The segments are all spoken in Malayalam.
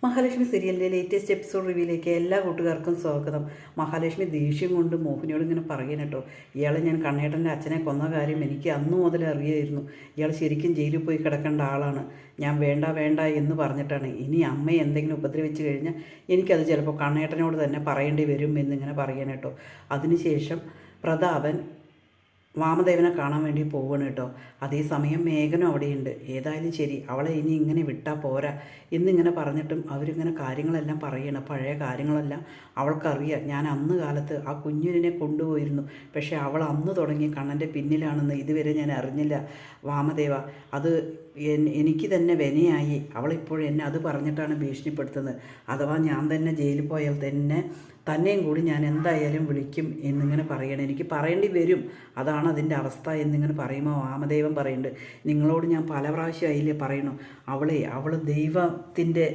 മഹാലക്ഷ്മി സീരിയലിൻ്റെ ലേറ്റസ്റ്റ് എപ്പിസോഡ് റിവ്യൂയിലേക്ക് എല്ലാ കൂട്ടുകാർക്കും സ്വാഗതം. മഹാലക്ഷ്മി ദേഷ്യം കൊണ്ട് മോഹിനിയോട് ഇങ്ങനെ പറയണം കേട്ടോ, ഇയാൾ ഞാൻ കണ്ണേട്ടൻ്റെ അച്ഛനെ കൊന്ന കാര്യം എനിക്ക് അന്നു മുതൽ അറിയായിരുന്നു. ഇയാൾ ശരിക്കും ജയിലിൽ പോയി കിടക്കേണ്ട ആളാണ്. ഞാൻ വേണ്ട വേണ്ട എന്ന് പറഞ്ഞിട്ടാണ്. ഇനി അമ്മയെ എന്തെങ്കിലും ഉപദ്രവിച്ച് കഴിഞ്ഞാൽ എനിക്കത് ചിലപ്പോൾ കണ്ണേട്ടനോട് തന്നെ പറയേണ്ടി വരും എന്നിങ്ങനെ പറയണം കേട്ടോ. അതിനുശേഷം പ്രതാപൻ വാമദേവനെ കാണാൻ വേണ്ടി പോവുകയാണ് കേട്ടോ. അതേസമയം മേഘനും അവിടെയുണ്ട്. ഏതായാലും ശരി, അവളെ ഇനി ഇങ്ങനെ വിട്ടാൽ പോരാ എന്നിങ്ങനെ പറഞ്ഞിട്ടും അവരിങ്ങനെ കാര്യങ്ങളെല്ലാം പറയണം. പഴയ കാര്യങ്ങളെല്ലാം അവൾക്കറിയാം. ഞാൻ അന്ന് കാലത്ത് ആ കുഞ്ഞിനെ കൊണ്ടുപോയിരുന്നു, പക്ഷേ അവൾ അന്ന് തുടങ്ങി കണ്ണൻ്റെ പിന്നിലാണെന്ന് ഇതുവരെ ഞാൻ അറിഞ്ഞില്ല വാമദേവ. അത് എനിക്ക് തന്നെ വിനയായി. അവളിപ്പോഴും എന്നെ അത് പറഞ്ഞിട്ടാണ് ഭീഷണിപ്പെടുത്തുന്നത്. അഥവാ ഞാൻ തന്നെ ജയിലിൽ പോയാൽ തന്നെയും കൂടി ഞാൻ എന്തായാലും വിളിക്കും എന്നിങ്ങനെ പറയണം. എനിക്ക് പറയേണ്ടി വരും, അതാണ് അതിൻ്റെ അവസ്ഥ എന്നിങ്ങനെ പറയുമ്പോൾ വാമദേവൻ പറയുന്നുണ്ട്, നിങ്ങളോട് ഞാൻ പല പ്രാവശ്യമായില്ലേ പറയണു, അവൾ ദൈവത്തിൻ്റെ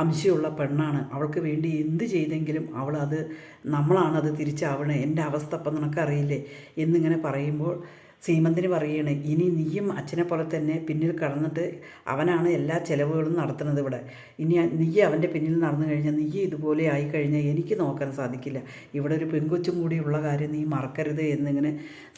അംശമുള്ള പെണ്ണാണ്. അവൾക്ക് വേണ്ടി എന്ത് ചെയ്തെങ്കിലും നമ്മളാണത് തിരിച്ചാവണേ. എൻ്റെ അവസ്ഥ അപ്പം നിനക്കറിയില്ലേ എന്നിങ്ങനെ പറയുമ്പോൾ സീമന്തിന് പറയണേ, ഇനി നീയും അച്ഛനെ പോലെ തന്നെ പിന്നിൽ കടന്നിട്ട് അവനാണ് എല്ലാ ചിലവുകളും നടത്തുന്നത് ഇവിടെ. ഇനി നീ അവൻ്റെ പിന്നിൽ നടന്നു കഴിഞ്ഞാൽ നീ ഇതുപോലെ ആയിക്കഴിഞ്ഞാൽ എനിക്ക് നോക്കാൻ സാധിക്കില്ല. ഇവിടെ ഒരു പെൺകൊച്ചും കൂടിയുള്ള കാര്യം നീ മറക്കരുത് എന്നിങ്ങനെ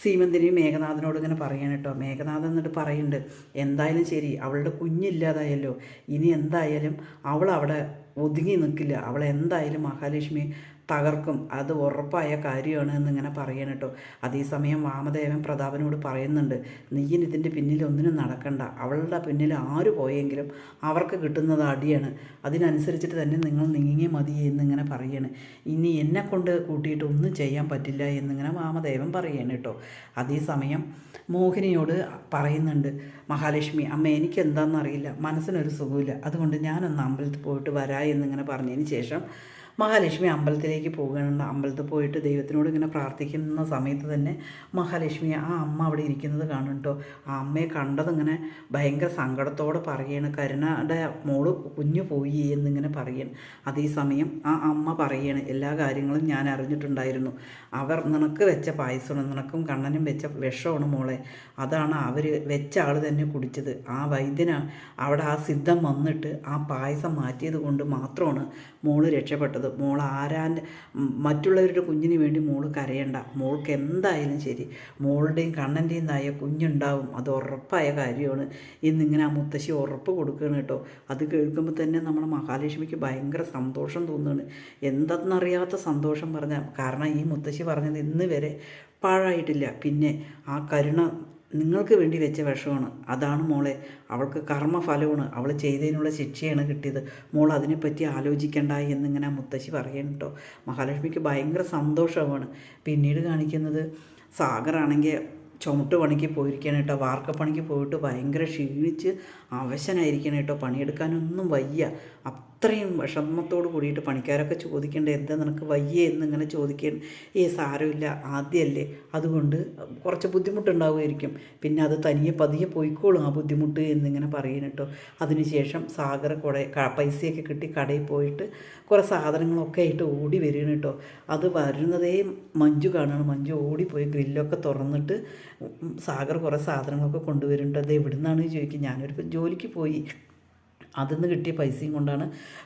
സീമന്തിനെയും മേഘനാഥനോട് ഇങ്ങനെ പറയണം കേട്ടോ. മേഘനാഥൻ എന്നിട്ട് പറയുന്നുണ്ട്, എന്തായാലും ശരി, അവളുടെ കുഞ്ഞില്ലാതായല്ലോ, ഇനി എന്തായാലും അവൾ അവിടെ ഒതുങ്ങി നിൽക്കില്ല. അവൾ എന്തായാലും മഹാലക്ഷ്മി തകർക്കും, അത് ഉറപ്പായ കാര്യമാണ് എന്നിങ്ങനെ പറയണം കേട്ടോ. അതേസമയം വാമദേവൻ പ്രതാപനോട് പറയുന്നുണ്ട്, നീയിന് ഇതിൻ്റെ പിന്നിൽ ഒന്നിനും നടക്കണ്ട. അവളുടെ പിന്നിൽ ആര് പോയെങ്കിലും അവർക്ക് കിട്ടുന്നത് അടിയാണ്. അതിനനുസരിച്ചിട്ട് തന്നെ നിങ്ങൾ നീങ്ങിയ മതി എന്നിങ്ങനെ പറയണം. ഇനി എന്നെക്കൊണ്ട് കൂട്ടിയിട്ട് ഒന്നും ചെയ്യാൻ പറ്റില്ല എന്നിങ്ങനെ വാമദേവൻ പറയണം കേട്ടോ. അതേസമയം മോഹിനിയോട് പറയുന്നുണ്ട് മഹാലക്ഷ്മി, അമ്മ എനിക്കെന്താണെന്നറിയില്ല, മനസ്സിനൊരു സുഖമില്ല, അതുകൊണ്ട് ഞാനൊന്ന് അമ്പലത്തിൽ പോയിട്ട് വരാ എന്നിങ്ങനെ പറഞ്ഞതിന് ശേഷം മഹാലക്ഷ്മി അമ്പലത്തിലേക്ക് പോകുകയാണ്. അമ്പലത്തിൽ പോയിട്ട് ദൈവത്തിനോട് ഇങ്ങനെ പ്രാർത്ഥിക്കുന്ന സമയത്ത് തന്നെ മഹാലക്ഷ്മി ആ അമ്മ അവിടെ ഇരിക്കുന്നത് കാണും കേട്ടോ. ആ അമ്മയെ കണ്ടതിങ്ങനെ ഭയങ്കര സങ്കടത്തോടെ പറയാണ്, കരുണയുടെ മോള് കുഞ്ഞു പോയി എന്നിങ്ങനെ പറയണം. അതേസമയം ആ അമ്മ പറയാണ്, എല്ലാ കാര്യങ്ങളും ഞാൻ അറിഞ്ഞിട്ടുണ്ടായിരുന്നു. അവർ നിനക്ക് വെച്ച പായസമാണ്, നിനക്കും കണ്ണനും വെച്ച വിഷമാണ് മോളെ, അതാണ് അവർ വെച്ച ആൾ തന്നെ കുടിച്ചത്. ആ വൈദ്യനാണ് അവിടെ ആ സിദ്ധം വന്നിട്ട് ആ പായസം മാറ്റിയത് കൊണ്ട് മാത്രമാണ് മോള് രക്ഷപ്പെട്ടത്. മോൾ മറ്റുള്ളവരുടെ കുഞ്ഞിന് വേണ്ടി മോള് കരയണ്ട. മോൾക്ക് എന്തായാലും ശരി, മോളുടെയും കണ്ണൻ്റെയും തായ കുഞ്ഞുണ്ടാവും, അത് ഉറപ്പായ കാര്യമാണ് എന്നിങ്ങനെ ആ മുത്തശ്ശി ഉറപ്പ് കൊടുക്കുകയാണ് കേട്ടോ. അത് കേൾക്കുമ്പോൾ തന്നെ നമ്മുടെ മഹാലക്ഷ്മിക്ക് ഭയങ്കര സന്തോഷം തോന്നുകയാണ്. എന്തെന്നറിയാത്ത സന്തോഷം പറഞ്ഞാൽ, കാരണം ഈ മുത്തശ്ശി പറഞ്ഞത് ഇന്ന് വരെ പാഴായിട്ടില്ല. പിന്നെ ആ കരുണ നിങ്ങൾക്ക് വേണ്ടി വെച്ച വിഷമാണ്, അതാണ് മോളെ, അവൾക്ക് കർമ്മഫലമാണ്, അവൾ ചെയ്തതിനുള്ള ശിക്ഷയാണ് കിട്ടിയത്, മോൾ അതിനെപ്പറ്റി ആലോചിക്കണ്ട എന്നിങ്ങനെ മുത്തശ്ശി പറയണം കേട്ടോ. മഹാലക്ഷ്മിക്ക് ഭയങ്കര സന്തോഷമാണ്. പിന്നീട് കാണിക്കുന്നത് സാഗറാണെങ്കിൽ ചുമട്ട് പണിക്ക് പോയിരിക്കണം കേട്ടോ. വാർക്കപ്പണിക്ക് പോയിട്ട് ഭയങ്കര ക്ഷീണിച്ച് അവശനായിരിക്കണം കേട്ടോ. പണിയെടുക്കാനൊന്നും വയ്യ. അത്രയും വിഷമത്തോട് കൂടിയിട്ട് പണിക്കാരൊക്കെ ചോദിക്കേണ്ടത്, എന്താ നിനക്ക് വയ്യേ എന്നിങ്ങനെ ചോദിക്കണം. സാരമില്ല, ആദ്യമല്ലേ, അതുകൊണ്ട് കുറച്ച് ബുദ്ധിമുട്ടുണ്ടാവുമായിരിക്കും, പിന്നെ അത് തനിയെ പതിയെ പോയിക്കോളും ആ ബുദ്ധിമുട്ട് എന്നിങ്ങനെ പറയണം കേട്ടോ. അതിനുശേഷം സാഗർ പൈസയൊക്കെ കിട്ടി കടയിൽ പോയിട്ട് കുറേ സാധനങ്ങളൊക്കെ ആയിട്ട് ഓടി വരികയാണ് കേട്ടോ. അത് വരുന്നതേ മഞ്ജു കാണുകയാണ്. മഞ്ജു ഓടിപ്പോയി ഗ്രില്ലൊക്കെ തുറന്നിട്ട് സാഗർ കുറേ സാധനങ്ങളൊക്കെ കൊണ്ടുവരുന്നുണ്ട്. അത് എവിടെ നിന്നാണ് ചോദിക്കും. ഞാനൊരു ജോലിക്ക് പോയി, അതിൽ നിന്ന് കിട്ടിയ പൈസയും കൊണ്ടാണ്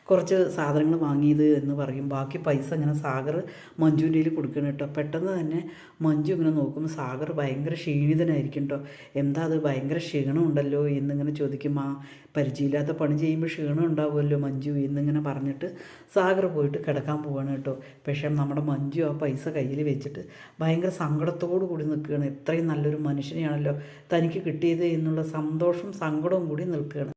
കുറച്ച് സാധനങ്ങൾ വാങ്ങിയത് എന്ന് പറയും. ബാക്കി പൈസ ഇങ്ങനെ സാഗർ മഞ്ജുവിൻ്റെ കയ്യിൽ കൊടുക്കണം കേട്ടോ. പെട്ടെന്ന് തന്നെ മഞ്ജു ഇങ്ങനെ നോക്കുമ്പോൾ സാഗർ ഭയങ്കര ക്ഷീണിതനായിരിക്കും കേട്ടോ. എന്താ അത്, ഭയങ്കര ക്ഷീണമുണ്ടല്ലോ എന്നിങ്ങനെ ചോദിക്കും. ആ പരിചയമില്ലാത്ത പണി ചെയ്യുമ്പോൾ ക്ഷീണം ഉണ്ടാവുമല്ലോ മഞ്ജു എന്നിങ്ങനെ പറഞ്ഞിട്ട് സാഗർ പോയിട്ട് കിടക്കാൻ പോവാണ് കേട്ടോ. പക്ഷേ നമ്മുടെ മഞ്ജു ആ പൈസ കയ്യിൽ വെച്ചിട്ട് ഭയങ്കര സങ്കടത്തോടു കൂടി നിൽക്കുകയാണ്. ഇത്രയും നല്ലൊരു മനുഷ്യനെയാണല്ലോ തനിക്ക് കിട്ടിയത് എന്നുള്ള സന്തോഷവും സങ്കടവും കൂടി നിൽക്കുകയാണ്.